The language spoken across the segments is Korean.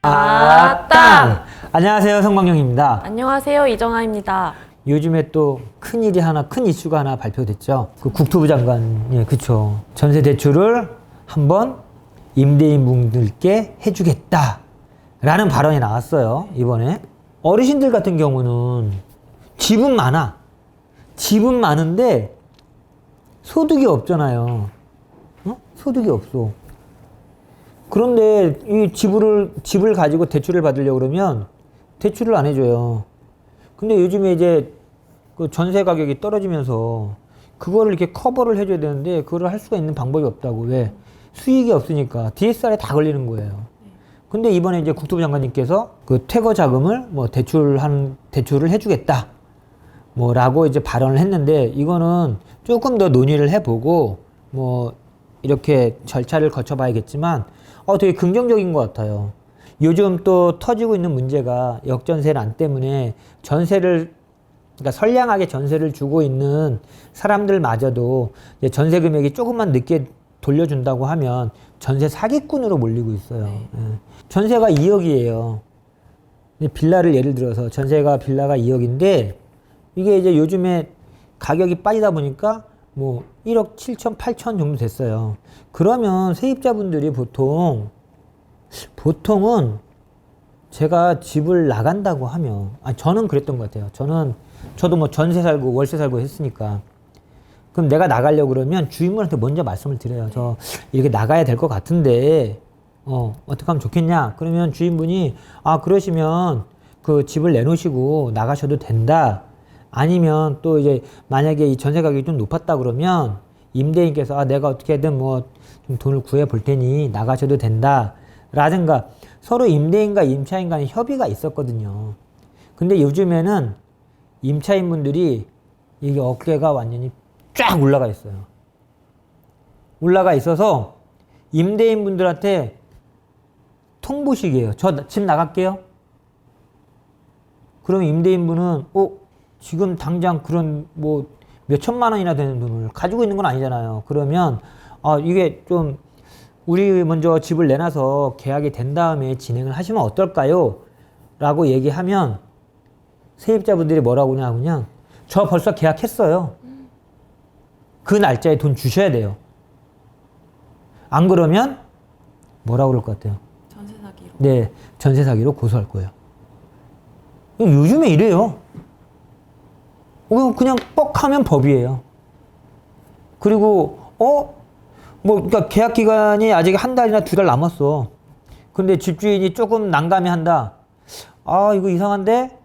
땅! 안녕하세요, 성광용입니다. 안녕하세요, 이정아입니다. 요즘에 또 큰일이 하나, 큰 이슈가 하나 발표됐죠. 그 국토부 장관, 예, 그쵸. 전세 대출을 한번 임대인분들께 해주겠다. 라는 발언이 나왔어요, 이번에. 어르신들 같은 경우는 집은 많아. 집은 많은데 소득이 없잖아요. 어? 소득이 없어. 그런데 이 집을 가지고 대출을 받으려고 그러면 대출을 안 해줘요. 근데 요즘에 이제 그 전세 가격이 떨어지면서 그거를 이렇게 커버를 해줘야 되는데 그거를 할 수가 있는 방법이 없다고. 왜? 수익이 없으니까 DSR에 다 걸리는 거예요. 근데 이번에 이제 국토부 장관님께서 그 퇴거 자금을 뭐 대출을 해주겠다. 뭐라고 이제 발언을 했는데 이거는 조금 더 논의를 해보고 뭐 이렇게 절차를 거쳐봐야겠지만 되게 긍정적인 것 같아요. 요즘 또 터지고 있는 문제가 역전세난 때문에 그러니까 선량하게 전세를 주고 있는 사람들마저도 이제 전세 금액이 조금만 늦게 돌려준다고 하면 전세 사기꾼으로 몰리고 있어요. 예. 전세가 2억이에요. 빌라를 예를 들어서 빌라가 2억인데 이게 이제 요즘에 가격이 빠지다 보니까 뭐 1억 7천, 8천 정도 됐어요. 그러면 세입자분들이 보통은 제가 집을 나간다고 하면, 저는 그랬던 것 같아요. 저도 뭐 전세 살고 월세 살고 했으니까. 그럼 내가 나가려고 그러면 주인분한테 먼저 말씀을 드려요. 저 이렇게 나가야 될 것 같은데, 어떻게 하면 좋겠냐? 그러면 주인분이, 그러시면 그 집을 내놓으시고 나가셔도 된다. 아니면 또 이제 만약에 이 전세 가격이 좀 높았다 그러면 임대인께서 내가 어떻게든 뭐 좀 돈을 구해 볼 테니 나가셔도 된다. 라든가 서로 임대인과 임차인 간의 협의가 있었거든요. 근데 요즘에는 임차인분들이 이게 어깨가 완전히 쫙 올라가 있어요. 올라가 있어서 임대인분들한테 통보식이에요. 저 집 나갈게요. 그러면 임대인분은 지금 당장 그런 뭐 몇 천만 원이나 되는 돈을 가지고 있는 건 아니잖아요. 그러면 이게 좀 우리 먼저 집을 내놔서 계약이 된 다음에 진행을 하시면 어떨까요? 라고 얘기하면 세입자분들이 뭐라고 하냐면 저 벌써 계약했어요. 그 날짜에 돈 주셔야 돼요. 안 그러면 뭐라고 그럴 것 같아요? 전세 사기로. 네, 전세 사기로 고소할 거예요. 요즘에 이래요. 그냥 뻑 하면 법이에요. 그리고 그러니까 계약 기간이 아직 한 달이나 두 달 남았어. 근데 집주인이 조금 난감해한다. 이거 이상한데?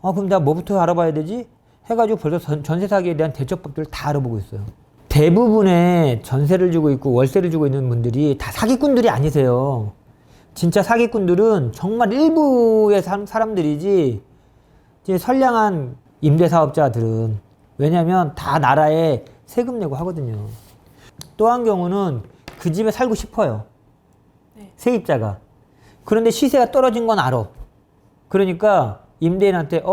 그럼 내가 뭐부터 알아봐야 되지? 해가지고 벌써 전세 사기에 대한 대처법들을 다 알아보고 있어요. 대부분의 전세를 주고 있고 월세를 주고 있는 분들이 다 사기꾼들이 아니세요. 진짜 사기꾼들은 정말 일부의 사람들이지, 이제 선량한 임대사업자들은, 왜냐면 다 나라에 세금 내고 하거든요. 또 한 경우는 그 집에 살고 싶어요. 네. 세입자가. 그런데 시세가 떨어진 건 알아. 그러니까 임대인한테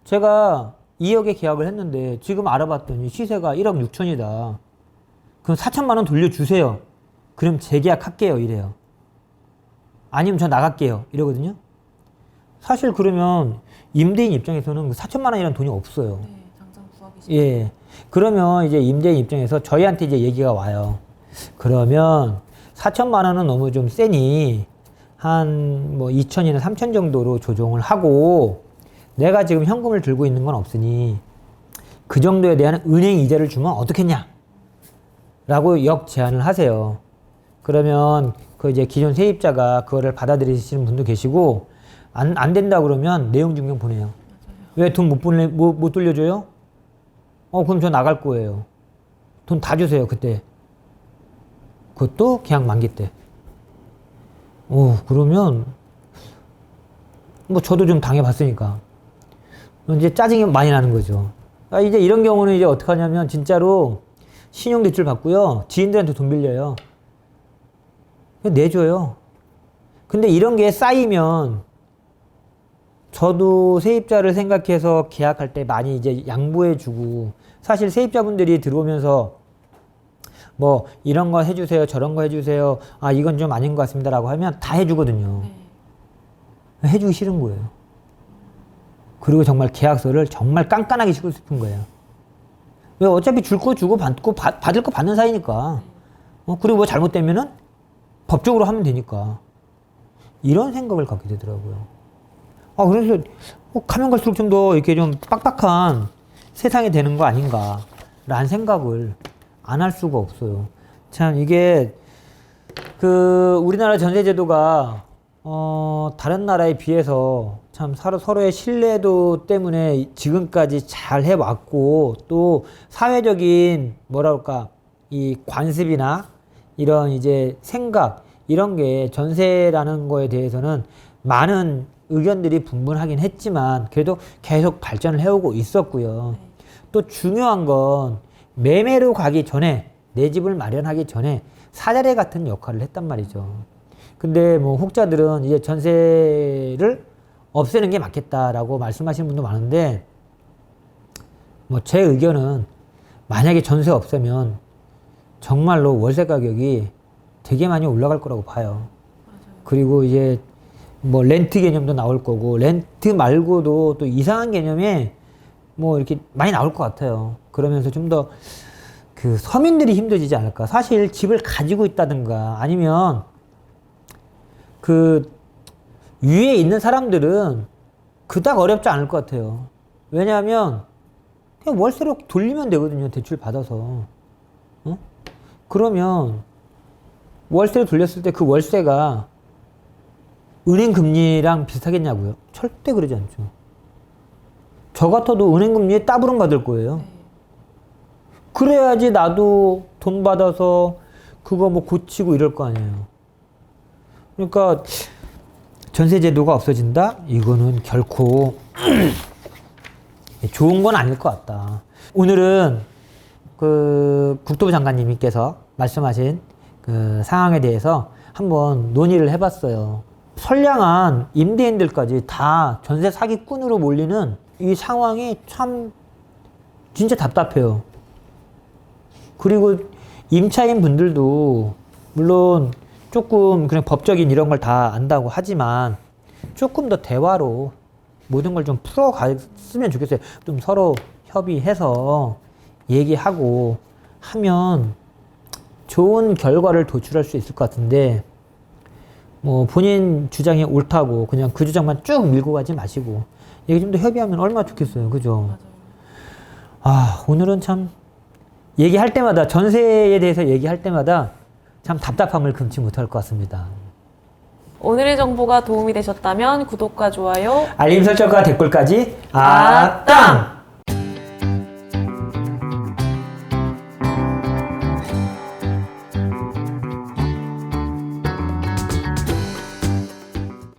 제가 2억에 계약을 했는데 지금 알아봤더니 시세가 1억 6천이다. 그럼 4천만 원 돌려주세요. 그럼 재계약할게요. 이래요. 아니면 저 나갈게요. 이러거든요. 사실 그러면 임대인 입장에서는 4천만 원이라는 돈이 없어요. 네, 당장 구하기 싫어요. 예. 그러면 이제 임대인 입장에서 저희한테 이제 얘기가 와요. 그러면 4천만 원은 너무 좀 세니 한 뭐 2천이나 3천 정도로 조정을 하고 내가 지금 현금을 들고 있는 건 없으니 그 정도에 대한 은행 이자를 주면 어떻겠냐? 라고 역제안을 하세요. 그러면 그 이제 기존 세입자가 그거를 받아들이시는 분도 계시고 안 된다 그러면 내용 증명 보내요. 왜 돈 못 돌려줘요? 그럼 저 나갈 거예요. 돈 다 주세요, 그때. 그것도 계약 만기 때. 그러면, 뭐 저도 좀 당해봤으니까. 이제 짜증이 많이 나는 거죠. 이제 이런 경우는 이제 어떻게 하냐면, 진짜로 신용대출 받고요. 지인들한테 돈 빌려요. 내줘요. 근데 이런 게 쌓이면, 저도 세입자를 생각해서 계약할 때 많이 이제 양보해주고, 사실 세입자분들이 들어오면서 뭐 이런 거 해주세요, 저런 거 해주세요, 이건 좀 아닌 것 같습니다 라고 하면 다 해주거든요. 네. 해주기 싫은 거예요. 그리고 정말 계약서를 정말 깐깐하게 쓰고 싶은 거예요. 왜 어차피 줄 거 주고 받고 받을 거 받는 사이니까. 그리고 뭐 잘못되면은 법적으로 하면 되니까. 이런 생각을 갖게 되더라고요. 그래서 가면 갈수록 좀 더 이렇게 좀 빡빡한 세상이 되는 거 아닌가 라는 생각을 안 할 수가 없어요. 참 이게 우리나라 전세제도가 다른 나라에 비해서 참 서로의 신뢰도 때문에 지금까지 잘 해왔고, 또 사회적인 뭐랄까 이 관습이나 이런 이제 생각 이런 게 전세라는 거에 대해서는 많은 의견들이 분분하긴 했지만 그래도 계속 발전을 해오고 있었고요. 또 중요한 건 매매로 가기 전에, 내 집을 마련하기 전에 사다리 같은 역할을 했단 말이죠. 근데 뭐 혹자들은 이제 전세를 없애는 게 맞겠다라고 말씀하시는 분도 많은데, 뭐 제 의견은 만약에 전세 없애면 정말로 월세 가격이 되게 많이 올라갈 거라고 봐요. 그리고 이제 뭐 렌트 개념도 나올 거고, 렌트 말고도 또 이상한 개념이 뭐 이렇게 많이 나올 것 같아요. 그러면서 좀 더 서민들이 힘들어지지 않을까. 사실 집을 가지고 있다든가 아니면 위에 있는 사람들은 그닥 어렵지 않을 것 같아요. 왜냐하면 그냥 월세로 돌리면 되거든요. 대출 받아서. 그러면 월세로 돌렸을 때 그 월세가 은행 금리랑 비슷하겠냐고요? 절대 그러지 않죠. 저 같아도 은행 금리에 따블은 받을 거예요. 그래야지 나도 돈 받아서 그거 뭐 고치고 이럴 거 아니에요. 그러니까 전세제도가 없어진다? 이거는 결코 좋은 건 아닐 것 같다. 오늘은 국토부 장관님께서 말씀하신 상황에 대해서 한번 논의를 해봤어요. 선량한 임대인들까지 다 전세 사기꾼으로 몰리는 이 상황이 참 진짜 답답해요. 그리고 임차인 분들도 물론 조금 그냥 법적인 이런 걸 다 안다고 하지만 조금 더 대화로 모든 걸 좀 풀어갔으면 좋겠어요. 좀 서로 협의해서 얘기하고 하면 좋은 결과를 도출할 수 있을 것 같은데, 뭐 본인 주장이 옳다고 그냥 그 주장만 쭉 밀고 가지 마시고 얘기 좀 더 협의하면 얼마나 좋겠어요. 그죠? 오늘은 참 얘기할 때마다, 전세에 대해서 얘기할 때마다 참 답답함을 금치 못할 것 같습니다. 오늘의 정보가 도움이 되셨다면 구독과 좋아요, 알림 설정과 댓글까지 땅!